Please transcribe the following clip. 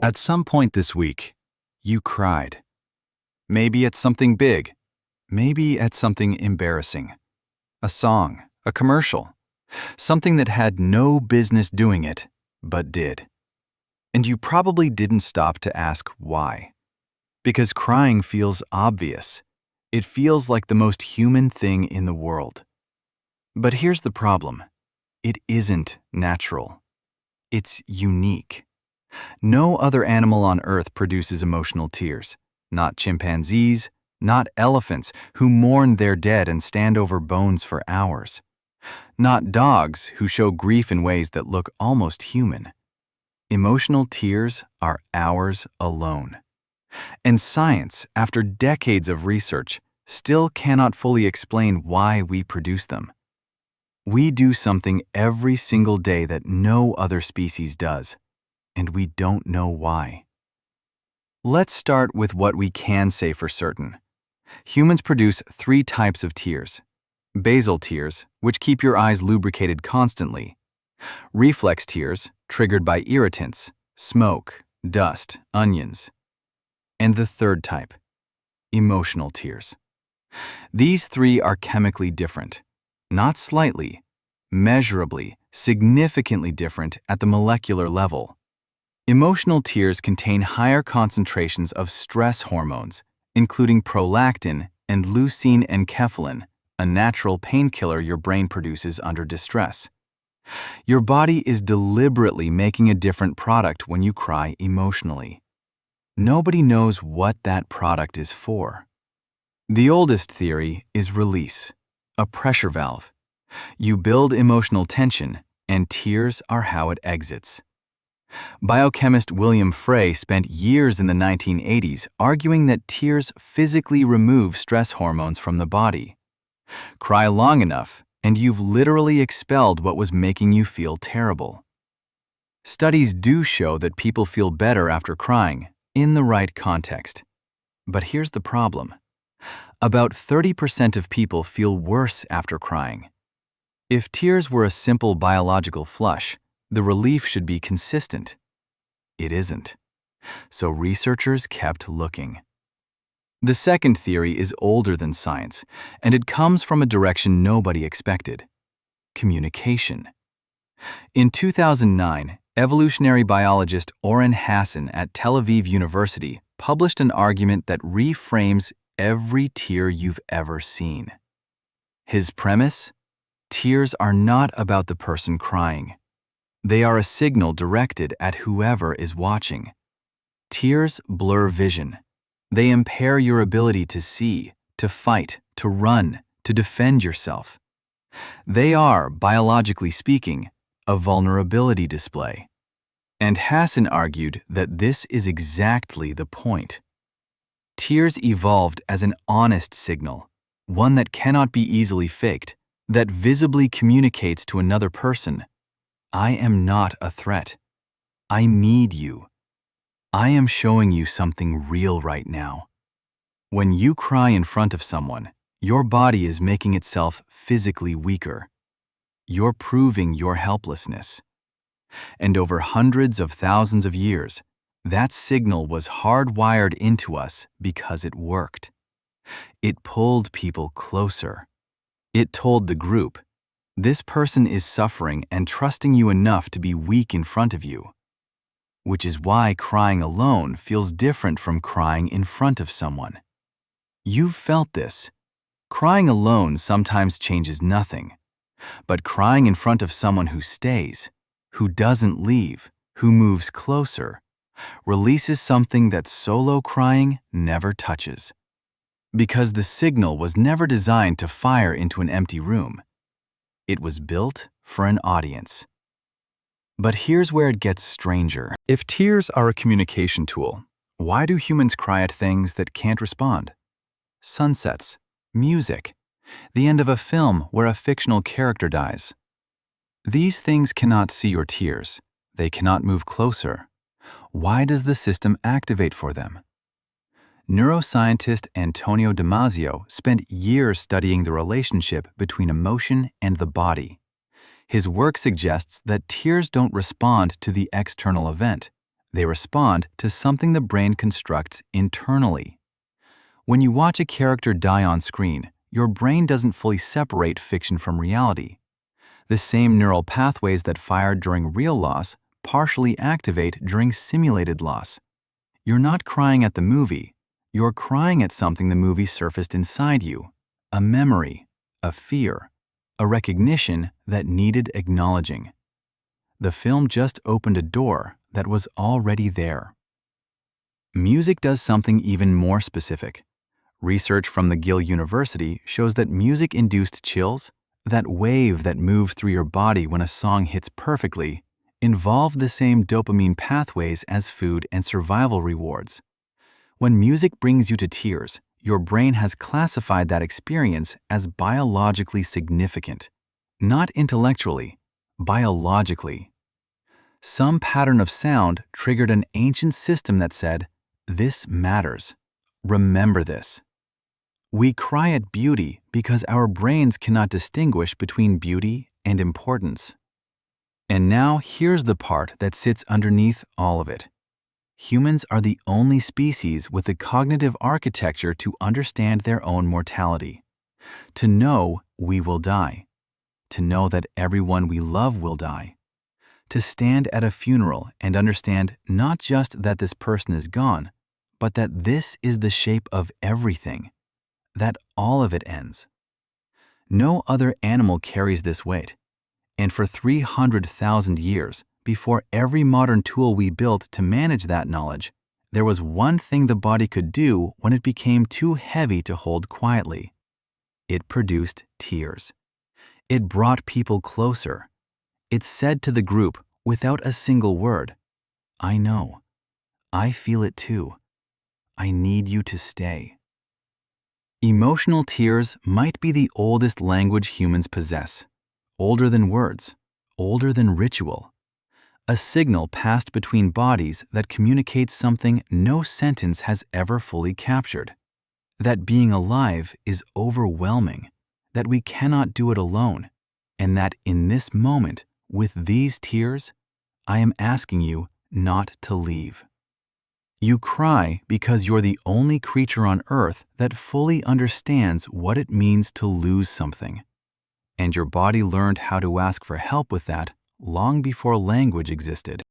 At some point this week, you cried. Maybe at something big, maybe at something embarrassing. A song, a commercial, something that had no business doing it, but did. And you probably didn't stop to ask why. Because crying feels obvious. It feels like the most human thing in the world. But here's the problem. It isn't natural. It's unique. No other animal on Earth produces emotional tears. Not chimpanzees, not elephants who mourn their dead and stand over bones for hours. Not dogs who show grief in ways that look almost human. Emotional tears are ours alone. And science, after decades of research, still cannot fully explain why we produce them. We do something every single day that no other species does, and we don't know why. Let's start with what we can say for certain. Humans produce 3 types of tears. Basal tears, which keep your eyes lubricated constantly. Reflex tears, triggered by irritants, smoke, dust, onions. And the 3rd type, emotional tears. These 3 are chemically different, not slightly, measurably, significantly different at the molecular level. Emotional tears contain higher concentrations of stress hormones, including prolactin and leucine and enkephalin, a natural painkiller your brain produces under distress. Your body is deliberately making a different product when you cry emotionally. Nobody knows what that product is for. The oldest theory is release, a pressure valve. You build emotional tension, and tears are how it exits. Biochemist William Frey spent years in the 1980s arguing that tears physically remove stress hormones from the body. Cry long enough, and you've literally expelled what was making you feel terrible. Studies do show that people feel better after crying, in the right context. But here's the problem. About 30% of people feel worse after crying. If tears were a simple biological flush, the relief should be consistent. It isn't. So researchers kept looking. The second theory is older than science, and it comes from a direction nobody expected: communication. In 2009, evolutionary biologist Oren Hassan at Tel Aviv University published an argument that reframes every tear you've ever seen. His premise? Tears are not about the person crying. They are a signal directed at whoever is watching. Tears blur vision. They impair your ability to see, to fight, to run, to defend yourself. They are, biologically speaking, a vulnerability display. And Hassan argued that this is exactly the point. Tears evolved as an honest signal, one that cannot be easily faked, that visibly communicates to another person, I am not a threat. I need you. I am showing you something real right now. When you cry in front of someone, your body is making itself physically weaker. You're proving your helplessness. And over hundreds of thousands of years, that signal was hardwired into us because it worked. It pulled people closer. It told the group, this person is suffering and trusting you enough to be weak in front of you. Which is why crying alone feels different from crying in front of someone. You've felt this. Crying alone sometimes changes nothing. But crying in front of someone who stays, who doesn't leave, who moves closer, releases something that solo crying never touches. Because the signal was never designed to fire into an empty room. It was built for an audience. But here's where it gets stranger. If tears are a communication tool, why do humans cry at things that can't respond? Sunsets, music, the end of a film where a fictional character dies. These things cannot see your tears. They cannot move closer. Why does the system activate for them? Neuroscientist Antonio Damasio spent years studying the relationship between emotion and the body. His work suggests that tears don't respond to the external event. They respond to something the brain constructs internally. When you watch a character die on screen, your brain doesn't fully separate fiction from reality. The same neural pathways that fire during real loss partially activate during simulated loss. You're not crying at the movie. You're crying at something the movie surfaced inside you. A memory, a fear, a recognition that needed acknowledging. The film just opened a door that was already there. Music does something even more specific. Research from McGill University shows that music-induced chills, that wave that moves through your body when a song hits perfectly, involve the same dopamine pathways as food and survival rewards. When music brings you to tears, your brain has classified that experience as biologically significant. Not intellectually, biologically. Some pattern of sound triggered an ancient system that said, "This matters. Remember this." We cry at beauty because our brains cannot distinguish between beauty and importance. And now here's the part that sits underneath all of it. Humans are the only species with the cognitive architecture to understand their own mortality. To know we will die. To know that everyone we love will die. To stand at a funeral and understand not just that this person is gone, but that this is the shape of everything, that all of it ends. No other animal carries this weight. And for 300,000 years, before every modern tool we built to manage that knowledge, there was one thing the body could do when it became too heavy to hold quietly. It produced tears. It brought people closer. It said to the group, without a single word, "I know. I feel it too. I need you to stay." Emotional tears might be the oldest language humans possess, older than words, older than ritual. A signal passed between bodies that communicates something no sentence has ever fully captured. That being alive is overwhelming, that we cannot do it alone, and that in this moment, with these tears, I am asking you not to leave. You cry because you're the only creature on earth that fully understands what it means to lose something. And your body learned how to ask for help with that long before language existed.